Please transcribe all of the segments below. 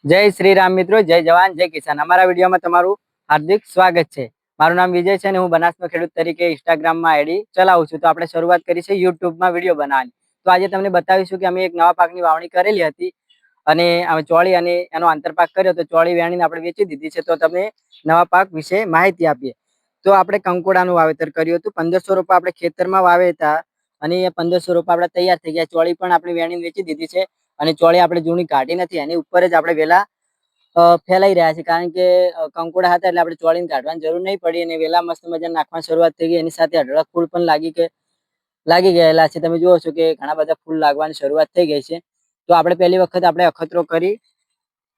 જય શ્રી રામ મિત્રો, જય જવાન જય કિસાન। અમારા વિડીયોમાં તમારું હાર્દિક સ્વાગત છે। મારું નામ વિજય છે અને હું બનાસનો ખેડૂત તરીકે ઇન્સ્ટાગ્રામમાં આઈડી ચલાવું છું। તો આપણે શરૂઆત કરી છે યુટ્યુબમાં વિડીયો બનાવવાની। તો આજે તમને બતાવીશું કે અમે એક નવા પાકની વાવણી કરેલી હતી અને અમે ચોળી અને એનો આંતરપાક કર્યો, તો ચોળી વેણીને આપણે વેચી દીધી છે। તો તમે નવા પાક વિશે માહિતી આપીએ। તો આપણે કંકોડાનું વાવેતર કર્યું હતું। 1500 રોપા આપણે ખેતરમાં વાવ્યા હતા અને એ 1500 રોપા આપણે તૈયાર થઈ ગયા। ચોળી પણ આપણે વેણીને વેચી દીધી છે અને ચોળી આપણે જૂની કાઢી નથી, એની ઉપર જ આપણે વેલા ફેલાઈ રહ્યા છે, કારણ કે કંકોડા હતા એટલે આપણે ચોળીને કાઢવાની જરૂર નહીં પડી અને વેલા મસ્ત મજા નાખવાની શરૂઆત થઈ ગઈ। એની સાથે અઢળક ફૂલ પણ લાગી ગયેલા છે। તમે જુઓ છો કે ઘણા બધા ફૂલ લાગવાની શરૂઆત થઈ ગઈ છે। તો આપણે પહેલી વખત આપણે અખતરો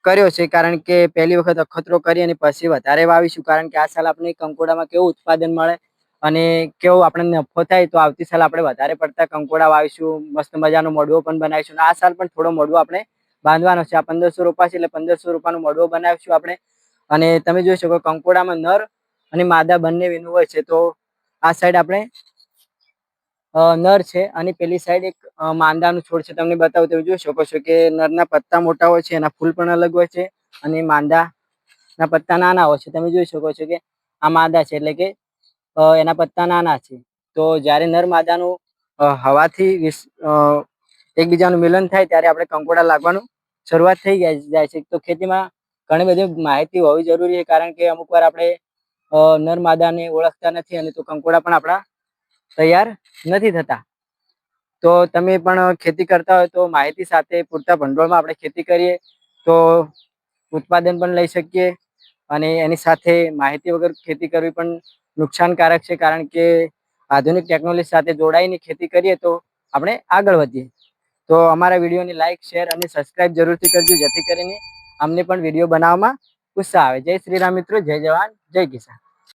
કર્યો છે, કારણ કે પહેલી વખત અખતરો કરી અને પછી વધારે વાવીશું, કારણ કે આ સાલ આપણે કંકોડામાં કેવું ઉત્પાદન મળે અને કેવું આપણે નફો થાય, તો આવતી સાલ આપણે વધારે પડતા કંકોડા વાવીશું, મસ્ત મજાનો મોડવો પણ બનાવીશું। આ સાલ પણ થોડો મોડવો આપણે બાંધવાનો છે। આ 1500 રોપા છે એટલે 1500 રોપાનો મોડવો બનાવીશું આપણે। અને તમે જોઈ શકો કંકોડામાં નર અને માદા બંને વીનું હોય છે। તો આ સાઈડ આપણે નર છે અને પેલી સાઈડ એક માંદાનું છોડ છે, તમને બતાવું। તમે જોઈ શકો છો કે નરના પત્તા મોટા હોય છે, એના ફૂલ પણ અલગ હોય છે અને માંદાના પત્તા નાના હોય છે। તમે જોઈ શકો છો કે આ માદા છે એટલે કે એના પત્તા નાના છે। તો જ્યારે નર માદાનું હવાથી એકબીજાનું મિલન થાય ત્યારે આપણે કંકોડા લાગવાનું શરૂઆત થઈ જાય છે। તો ખેતીમાં ઘણી બધી માહિતી હોવી જરૂરી છે, કારણ કે અમુક વાર આપણે નર માદાને ઓળખતા નથી અને તો કંકોડા પણ આપણા તૈયાર નથી થતા। તો તમે પણ ખેતી કરતા હોય તો માહિતી સાથે પૂરતા ભંડોળમાં આપણે ખેતી કરીએ તો ઉત્પાદન પણ લઈ શકીએ, અને એની સાથે માહિતી વગર ખેતી કરવી પણ નુકસાનકારક છે, કારણ કે આધુનિક ટેકનોલોજી સાથે જોડાઈને ખેતી કરીએ તો આપણે આગળ વધીએ। તો અમારા વિડીયોની લાઈક, શેર અને સબસ્ક્રાઇબ જરૂરથી કરજો, જેથી કરીને અમને પણ વિડીયો બનાવવામાં ઉત્સાહ આવે। જય શ્રી રામ મિત્રો, જય જવાન જય કિસાન।